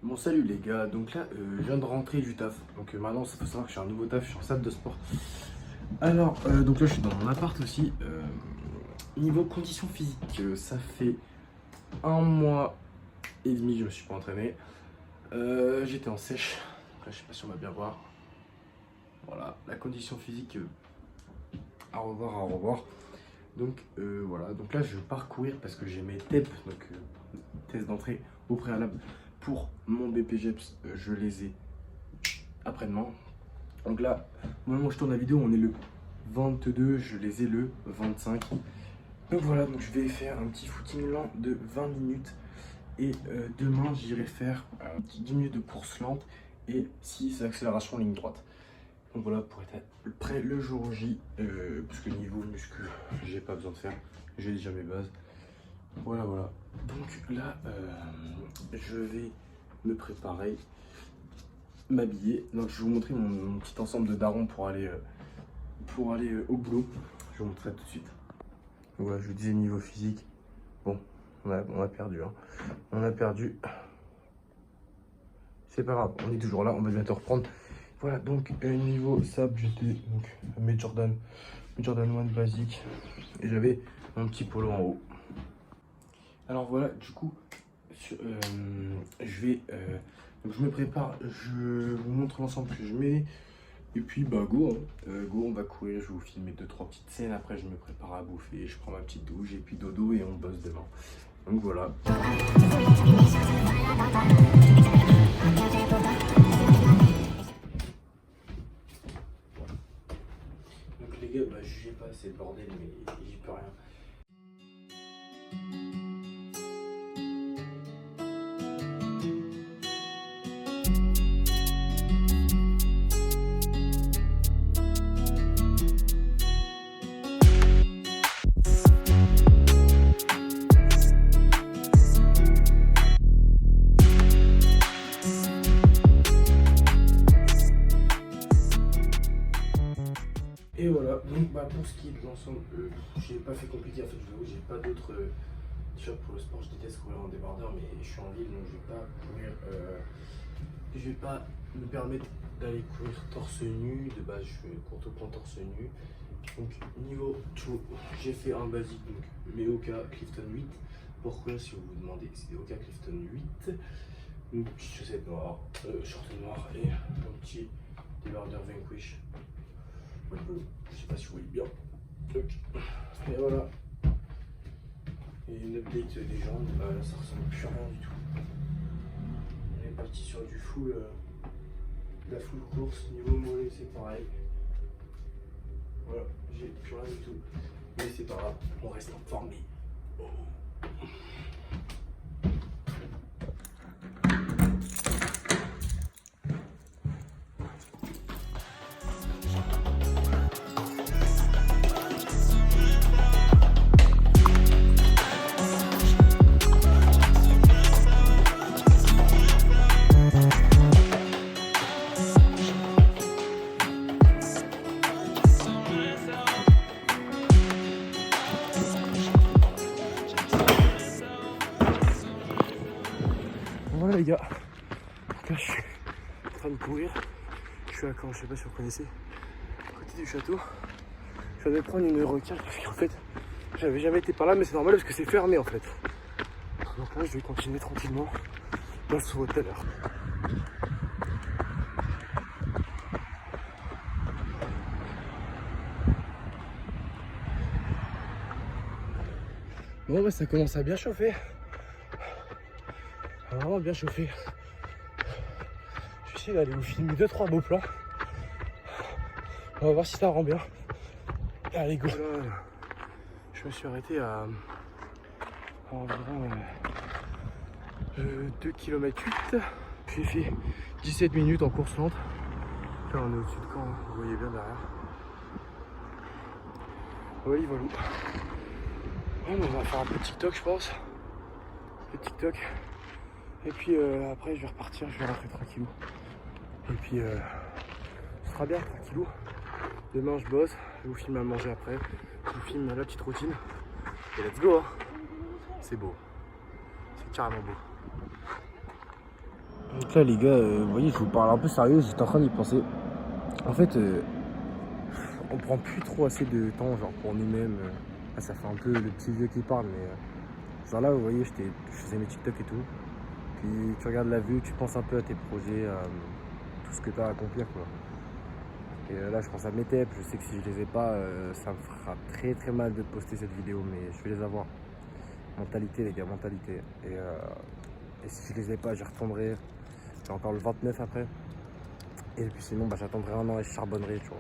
Bon salut les gars, donc là je viens de rentrer du taf, donc maintenant il faut savoir que je suis un nouveau taf, je suis en salle de sport. Alors donc là je suis dans mon appart aussi. Niveau conditions physiques, ça fait 1 mois et demi je me suis pas entraîné. J'étais en sèche, donc là je sais pas si on va bien voir. Voilà, la condition physique, à revoir, à revoir. Donc voilà, donc là je pars courir parce que j'ai mes TEP, donc tests d'entrée au préalable pour mon BPGEPS, je les ai après-demain. Donc là, au moment où je tourne la vidéo, on est le 22, je les ai le 25. Donc voilà, donc je vais faire un petit footing lent de 20 minutes. Et demain, j'irai faire un petit 10 minutes de course lente et 6 accélérations ligne droite. Donc voilà, pour être prêt le jour J, parce que niveau muscu, j'ai pas besoin de faire, j'ai déjà mes bases. Voilà, voilà. Donc là, je vais me préparer, m'habiller. Donc je vais vous montrer mon petit ensemble de darons pour aller au boulot. Je vous montre ça tout de suite. Voilà, je vous disais niveau physique. Bon, on a perdu. Hein. On a perdu. C'est pas grave, on est toujours là, on va bientôt reprendre. Voilà, donc niveau sable, j'étais donc mes Jordan 1 basique. Et j'avais mon petit polo en haut. Alors voilà, du coup, donc je me prépare, je vous montre l'ensemble que je mets. Et puis bah go, hein. Go, on va courir, je vais vous filmer 2-3 petites scènes. Après je me prépare à bouffer, je prends ma petite douche et puis dodo et on bosse demain. Donc voilà. Donc les gars, bah jugez pas, c'est le bordel, mais j'y peux rien. Et voilà, donc bah, pour ce qui est de l'ensemble, j'ai pas fait compliqué en fait, je vous avoue, j'ai pas d'autres t-shirts pour le sport, je déteste courir en débardeur, mais je suis en ville donc je vais pas courir, je vais pas me permettre d'aller courir torse nu, de base je fais court au point torse nu. Donc niveau tout, j'ai fait un basique, donc mes Oka Clifton 8, pourquoi si vous vous demandez, c'est des Oka Clifton 8, une petite chaussette noire, short noir et un petit débardeur Vanquish. Je sais pas si vous voyez bien. Et voilà. Et une update des jambes, bah là ça ressemble plus à rien du tout. On est parti sur du full, la full course. Niveau mollet c'est pareil. Voilà, j'ai plus rien du tout. Mais c'est pas grave, on reste en forme. Voilà les gars, donc là je suis en train de courir, je suis à Caen, je sais pas si vous connaissez, à côté du château. Je vais prendre une recale parce qu'en fait j'avais jamais été par là, mais c'est normal parce que c'est fermé en fait. Donc là je vais continuer tranquillement dans ce tout à l'heure. Bon bah ça commence à bien chauffer. Vraiment bien chauffé. Je vais essayer d'aller vous filmer 2-3 beaux plans. On va voir si ça rend bien. Allez go. Là, je me suis arrêté à environ 2 km 8. J'ai fait 17 minutes en course lente. Là on est au-dessus de Caen, vous voyez bien derrière. Oui voilà. Bon, on va faire un peu de TikTok je pense. Un peu de TikTok. Et puis après je vais repartir, je vais rentrer tranquillou. Et puis ce sera bien tranquillou. Demain je bosse, je vous filme à manger après, je vous filme la petite routine. Et let's go hein. C'est beau. C'est carrément beau. Donc là les gars, vous voyez, je vous parle un peu sérieux, j'étais en train d'y penser. En fait, on prend plus trop assez de temps genre pour nous-mêmes. Là, ça fait un peu le petit vieux qui parle, mais genre là, vous voyez, je faisais mes TikTok et tout. Puis tu regardes la vue, tu penses un peu à tes projets, à tout ce que tu as à accomplir quoi. Et là, je pense à mes TEP, je sais que si je les ai pas, ça me fera très très mal de poster cette vidéo, mais je vais les avoir. Mentalité les gars, mentalité. Et si je les ai pas, j'y retournerai. J'ai encore le 29 après. Et puis sinon, bah, j'attendrai un an et je charbonnerai, tu vois.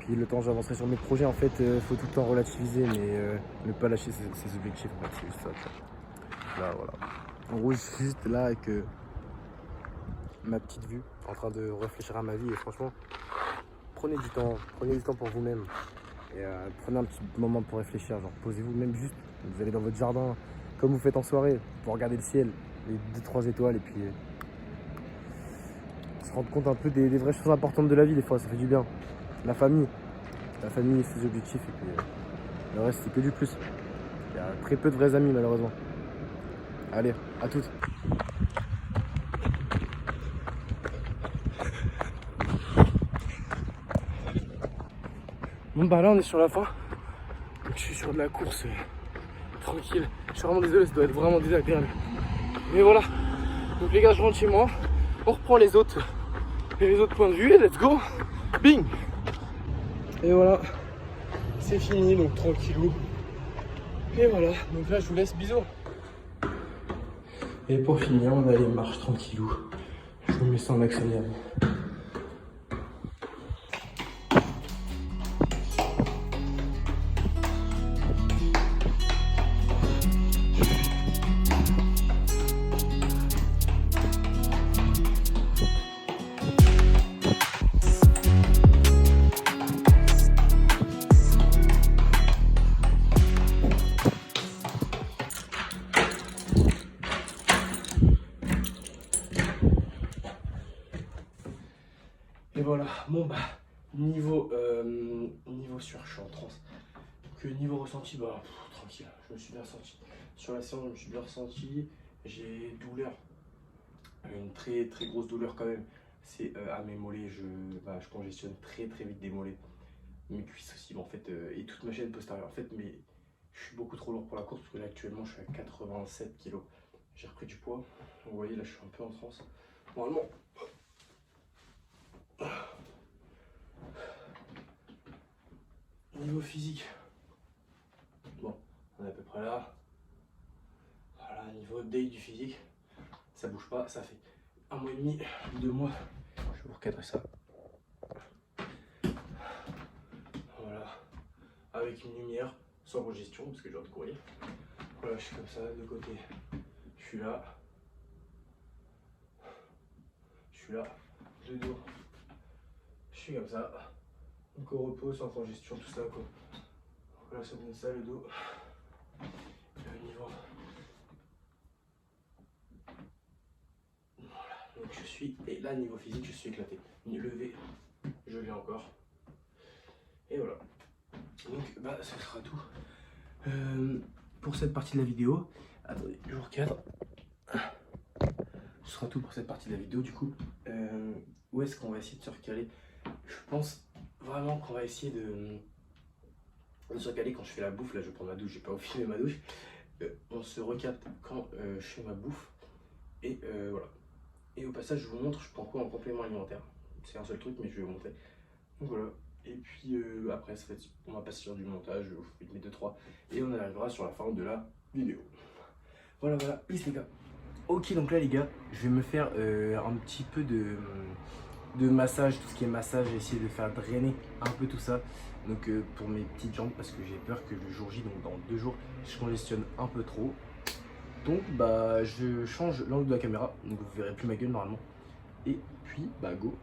Puis le temps, j'avancerai sur mes projets. En fait, faut tout le temps relativiser, mais ne pas lâcher ses objectifs. En fait, c'est juste ça, tu vois. Là, voilà. En gros, je suis juste là avec ma petite vue, en train de réfléchir à ma vie. Et franchement, prenez du temps pour vous-même. Et prenez un petit moment pour réfléchir. Genre, posez-vous même juste. Vous allez dans votre jardin, comme vous faites en soirée, pour regarder le ciel, les 2-3 étoiles, et puis se rendre compte un peu des vraies choses importantes de la vie. Des fois, ça fait du bien. La famille, ses objectifs, et puis le reste, c'est que du plus. Il y a très peu de vrais amis, malheureusement. Allez, à toutes. Bon bah là on est sur la fin. Donc je suis sur de la course tranquille. Je suis vraiment désolé, ça doit être vraiment désagréable. Mais voilà. Donc les gars, je rentre chez moi. On reprend les autres points de vue et let's go. Bing. Et voilà. C'est fini, donc tranquillou. Et voilà. Donc là je vous laisse, bisous. Et pour finir, on a les marches tranquillou. Je vous mets ça en accéléré. Et voilà, bon bah, niveau sur, je suis en transe. Donc niveau ressenti, bah, tranquille, je me suis bien senti. Sur la séance, je me suis bien ressenti. J'ai douleur, une très très grosse douleur quand même. C'est à mes mollets, je congestionne très vite des mollets. Mes cuisses aussi, en fait, et toute ma chaîne postérieure. En fait, mais je suis beaucoup trop lourd pour la course parce que là actuellement je suis à 87 kg. J'ai repris du poids. Vous voyez, là je suis un peu en transe. Normalement. Niveau physique, bon, on est à peu près là. Voilà, niveau update du physique, ça bouge pas, ça fait 1 mois et demi, 2 mois. Je vais vous recadrer ça. Voilà, avec une lumière, sans congestion, parce que j'ai hâte de courir. Voilà, je suis comme ça, de côté, je suis là. Je suis là, de dos, je suis comme ça. Donc au repos, sans congestion, tout ça quoi. Voilà, ça donne ça, le dos. Le niveau. Voilà, donc je suis, et là niveau physique, je suis éclaté. Levé, je l'ai encore. Et voilà. Donc bah ce sera tout pour cette partie de la vidéo. Attendez, je vous recadre. Ce sera tout pour cette partie de la vidéo du coup. Où est-ce qu'on va essayer de se recaler? Je pense vraiment qu'on va essayer de se recaler quand je fais la bouffe. Là je vais prendre ma douche, j'ai pas filmé ma douche. On se recapte quand je fais ma bouffe. Et voilà. Et au passage je vous montre je prends quoi en complément alimentaire. C'est un seul truc mais je vais vous montrer. Donc voilà. Et puis après on va passer sur du montage, je vous fais mes 2-3 et on arrivera sur la fin de la vidéo. Voilà, peace les gars. Ok, donc là les gars, je vais me faire un petit peu de massage, tout ce qui est massage, essayer de faire drainer un peu tout ça. Donc pour mes petites jambes, parce que j'ai peur que le jour J, donc dans 2 jours, je congestionne un peu trop. Donc bah je change l'angle de la caméra, donc vous verrez plus ma gueule normalement. Et puis bah go.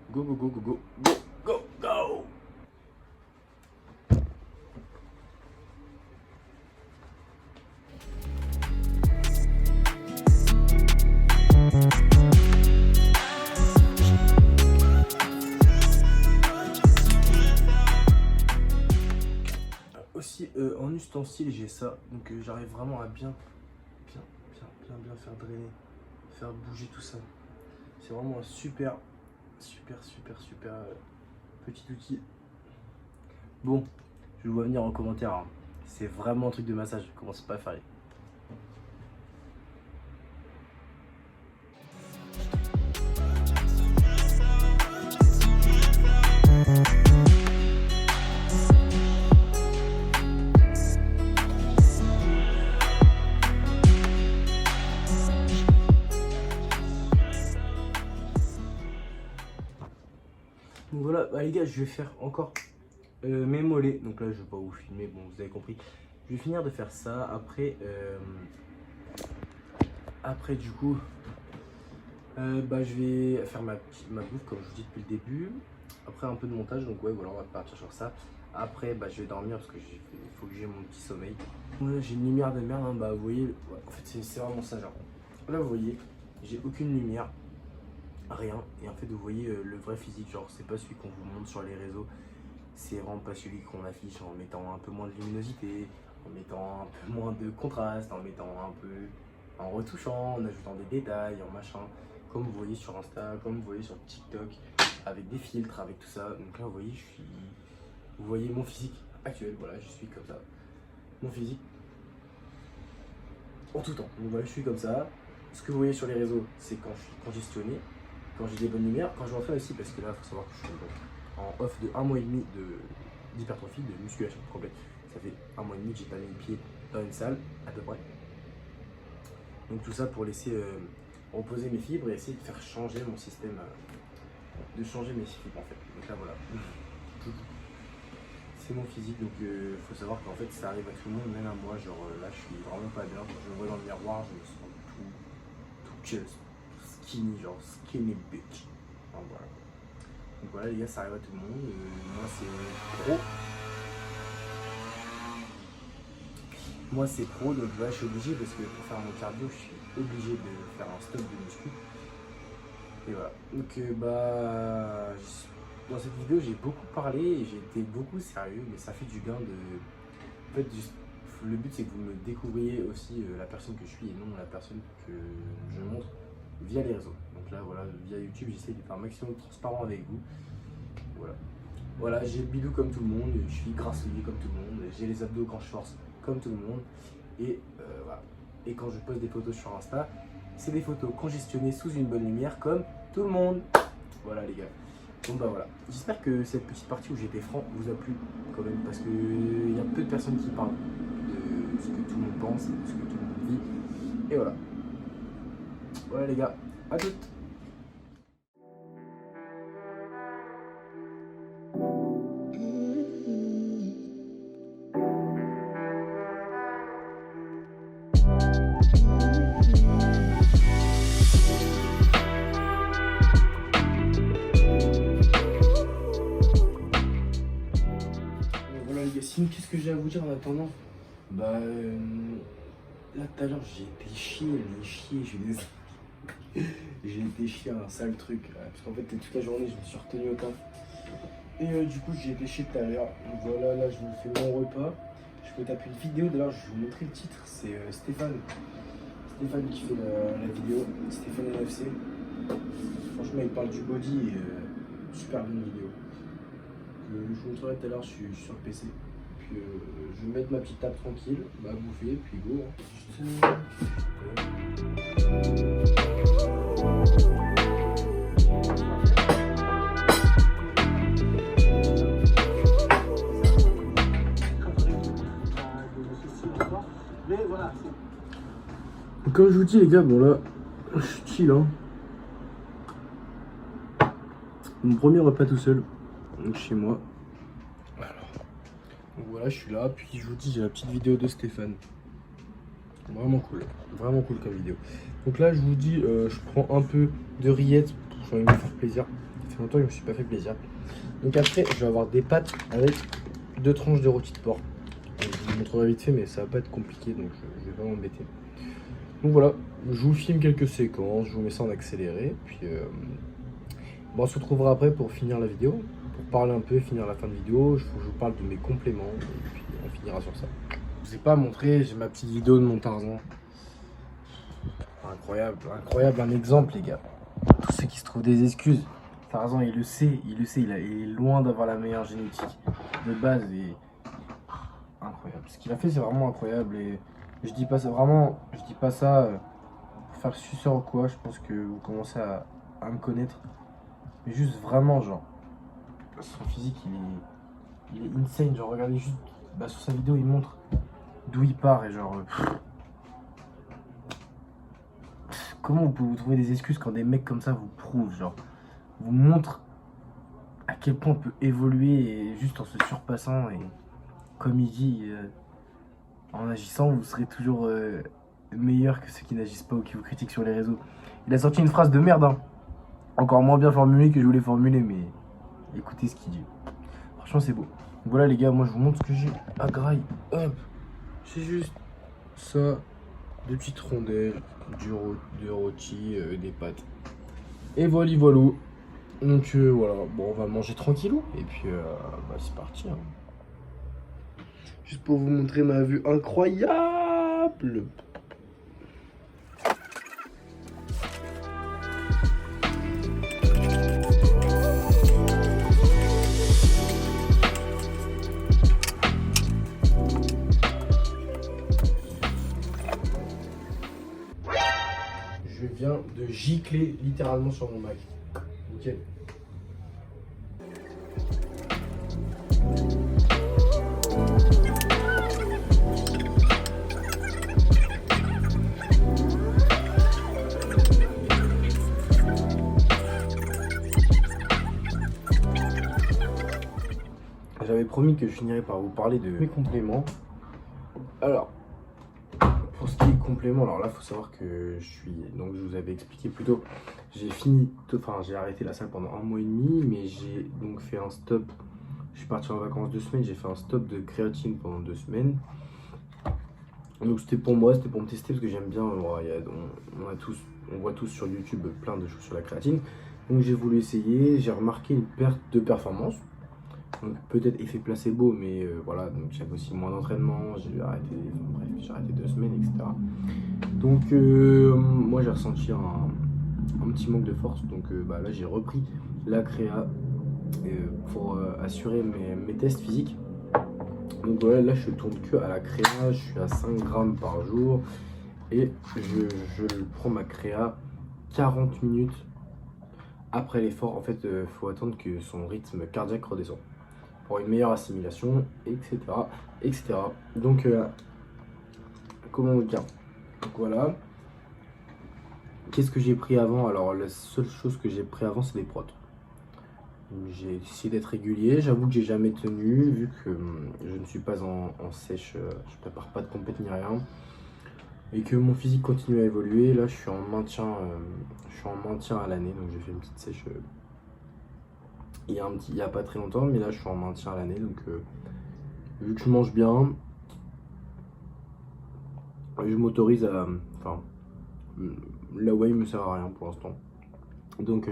Aussi en ustensile j'ai ça, donc j'arrive vraiment à bien faire drainer, faire bouger tout ça. C'est vraiment un super petit outil. Bon, je vous vois venir en commentaire, hein. C'est vraiment un truc de massage, commencez pas à faire. Donc voilà, bah les gars, je vais faire encore mes mollets. Donc là, je vais pas vous filmer, bon, vous avez compris. Je vais finir de faire ça. Après du coup, bah, je vais faire ma bouffe, comme je vous dis depuis le début. Après, un peu de montage, donc ouais, voilà, on va partir sur ça. Après, bah, je vais dormir parce que il faut que j'ai mon petit sommeil. Voilà, j'ai une lumière de merde, hein, bah, vous voyez, ouais, en fait, c'est vraiment ça, genre. Là, vous voyez, j'ai aucune lumière. Rien, et en fait vous voyez le vrai physique, genre c'est pas celui qu'on vous montre sur les réseaux, c'est vraiment pas celui qu'on affiche en mettant un peu moins de luminosité, en mettant un peu moins de contraste, en mettant un peu, en retouchant, en ajoutant des détails, en machin, comme vous voyez sur Insta, comme vous voyez sur TikTok, avec des filtres, avec tout ça. Donc là vous voyez, vous voyez mon physique actuel, voilà, je suis comme ça, mon physique en tout temps. Donc voilà, je suis comme ça. Ce que vous voyez sur les réseaux, c'est quand je suis congestionné, quand j'ai des bonnes lumières, quand je m'entraîne aussi, parce que là, il faut savoir que je suis en off de 1 mois et demi d'hypertrophie, de musculation complète. Ça fait 1 mois et demi que j'ai pas mis le pied dans une salle, à peu près. Donc tout ça pour laisser reposer mes fibres et essayer de faire changer mon système, de changer mes fibres en fait. Donc là, voilà. C'est mon physique, donc il faut savoir qu'en fait ça arrive à tout le monde, même à moi. Genre là, je suis vraiment pas bien. Quand je me vois dans le miroir, je me sens tout just. Skinny, genre skinny bitch. Enfin, voilà. Donc voilà les gars, ça arrive à tout le monde. Moi c'est pro. Moi c'est pro, donc là je suis obligé parce que pour faire mon cardio, je suis obligé de faire un stop de muscu. Et voilà. Donc bah dans cette vidéo j'ai beaucoup parlé et j'ai été beaucoup sérieux, mais ça fait du bien de. En fait, le but c'est que vous me découvriez aussi la personne que je suis et non la personne que je montre via les réseaux. Donc là voilà, via YouTube j'essaie de faire un maximum de transparent avec vous. Voilà, j'ai le bidou comme tout le monde, je suis grassouillé comme tout le monde, j'ai les abdos quand je force comme tout le monde. Et voilà. Et quand je poste des photos sur Insta, c'est des photos congestionnées sous une bonne lumière comme tout le monde. Voilà les gars. Donc bah voilà, j'espère que cette petite partie où j'étais franc vous a plu quand même, parce qu'il y a peu de personnes qui parlent de ce que tout le monde pense, de ce que tout le monde vit. Et voilà. Voilà les gars, à toutes. Voilà les gars, sinon qu'est-ce que j'ai à vous dire en attendant? Bah là tout à l'heure j'ai été chier, je suis désolé. J'ai été chier un sale truc, parce qu'en fait toute la journée je me suis retenu au taf. Et du coup j'ai été chier tout à l'heure. Donc voilà, là je me fais mon repas. Je peux taper une vidéo, d'ailleurs je vais vous montrer le titre, c'est Stéphane qui fait la vidéo, Stéphane NFC. Franchement il parle du body et super bonne vidéo. Je vous montrerai tout à l'heure, je suis sur le PC. Puis je vais mettre ma petite table tranquille, bah bouffer, puis go. Comme je vous dis les gars, bon là, je suis chill hein. Mon premier repas tout seul, donc chez moi. Alors, donc voilà, je suis là, puis je vous dis, j'ai la petite vidéo de Stéphane. Vraiment cool comme vidéo. Donc là, je vous dis, je prends un peu de rillettes pour me faire plaisir. Ça fait longtemps que je me suis pas fait plaisir. Donc après, je vais avoir des pâtes avec 2 tranches de rôti de porc. Donc, je vous montrerai vite fait, mais ça va pas être compliqué, donc je vais pas m'embêter. Donc voilà, je vous filme quelques séquences, je vous mets ça en accéléré, puis bon, on se retrouvera après pour finir la vidéo, pour parler un peu, finir la fin de vidéo. Je vous parle de mes compléments, et puis on finira sur ça. Je vous ai pas montré, j'ai ma petite vidéo de mon Tarzan. Incroyable, un exemple les gars. tous ceux qui se trouvent des excuses, Tarzan il le sait, il est loin d'avoir la meilleure génétique de base et incroyable. Ce qu'il a fait c'est vraiment incroyable et je dis pas ça vraiment, je dis pas ça pour faire suceur ou quoi, je pense que vous commencez à me connaître. Mais juste vraiment genre, son physique il est insane, genre regardez juste, sur sa vidéo il montre d'où il part et genre... comment vous pouvez vous trouver des excuses quand des mecs comme ça vous prouvent, genre, vous montrent à quel point on peut évoluer et juste en se surpassant et comme il dit, en agissant, vous serez toujours meilleur que ceux qui n'agissent pas ou qui vous critiquent sur les réseaux. Il a sorti une phrase de merde, hein. Encore moins bien formulée que je voulais formuler, mais écoutez ce qu'il dit. Franchement, c'est beau. Voilà les gars, moi je vous montre ce que j'ai à graille. Hop, c'est juste ça, des petites rondelles, du rôti, des pâtes. Et voilà, voilà. Donc voilà, bon, on va manger tranquillou. Et puis, c'est parti. Hein. Juste pour vous montrer ma vue incroyable. Je viens de gicler littéralement sur mon Mac. Nickel. J'avais promis que je finirais par vous parler de mes compléments. Alors, pour ce qui est complément, alors là, il faut savoir que donc je vous avais expliqué plus tôt, j'ai arrêté la salle pendant 1 mois et demi, mais j'ai donc fait un stop. Je suis parti en vacances 2 semaines, j'ai fait un stop de créatine pendant 2 semaines. Donc c'était pour moi, c'était pour me tester parce que j'aime bien. On voit tous sur YouTube plein de choses sur la créatine. Donc j'ai voulu essayer, j'ai remarqué une perte de performance. Donc peut-être effet placebo, mais voilà, donc j'avais aussi moins d'entraînement, j'ai arrêté 2 semaines, etc. Donc moi j'ai ressenti un petit manque de force, donc là j'ai repris la créa pour assurer mes tests physiques. Donc voilà, là je tourne que à la créa, je suis à 5 grammes par jour et je prends ma créa 40 minutes après l'effort. En fait, il faut attendre que son rythme cardiaque redescende pour une meilleure assimilation, etc. etc. Donc, comment vous dire? Donc voilà. Qu'est-ce que j'ai pris avant? Alors, la seule chose que j'ai pris avant, c'est des protes. J'ai essayé d'être régulier. J'avoue que j'ai jamais tenu, vu que je ne suis pas en sèche, je prépare pas de compète ni rien. Et que mon physique continue à évoluer. Là, je suis en maintien à l'année, donc j'ai fait une petite sèche il y a pas très longtemps, mais là je suis en maintien à l'année, donc vu que je mange bien, je m'autorise à... Enfin, la whey me sert à rien pour l'instant. Donc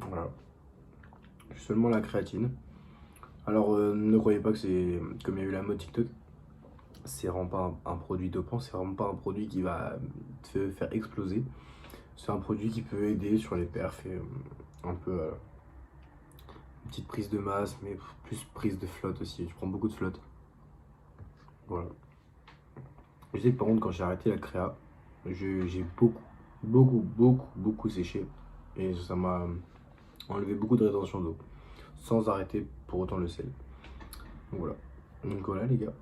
voilà, seulement la créatine. Alors ne croyez pas que c'est comme il y a eu la mode TikTok, c'est vraiment pas un produit dopant, c'est vraiment pas un produit qui va te faire exploser. C'est un produit qui peut aider sur les perfs et un peu une petite prise de masse, mais plus prise de flotte aussi. Je prends beaucoup de flotte. Voilà. Je sais que par contre, quand j'ai arrêté la créa, j'ai beaucoup séché. Et ça m'a enlevé beaucoup de rétention d'eau. Sans arrêter pour autant le sel. Donc voilà les gars.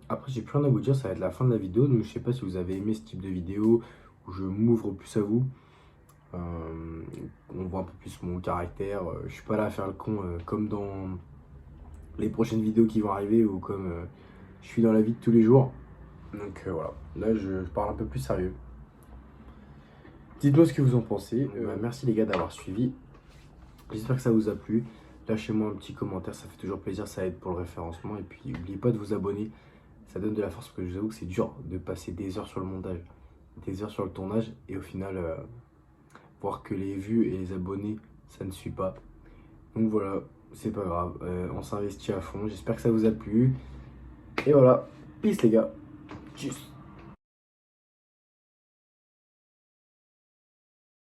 Après j'ai plus rien à vous dire, ça va être la fin de la vidéo. Donc je sais pas si vous avez aimé ce type de vidéo où je m'ouvre plus à vous. On voit un peu plus mon caractère. Je suis pas là à faire le con comme dans les prochaines vidéos qui vont arriver ou comme je suis dans la vie de tous les jours. Donc voilà, là je parle un peu plus sérieux. Dites-moi ce que vous en pensez. Merci les gars d'avoir suivi. J'espère que ça vous a plu. Lâchez-moi un petit commentaire, ça fait toujours plaisir, ça aide pour le référencement. Et puis n'oubliez pas de vous abonner, ça donne de la force parce que je vous avoue que c'est dur de passer des heures sur le montage, des heures sur le tournage et au final voir que les vues et les abonnés ça ne suit pas. Donc voilà, c'est pas grave, on s'investit à fond. J'espère que ça vous a plu. Et voilà, peace les gars. Tchuss.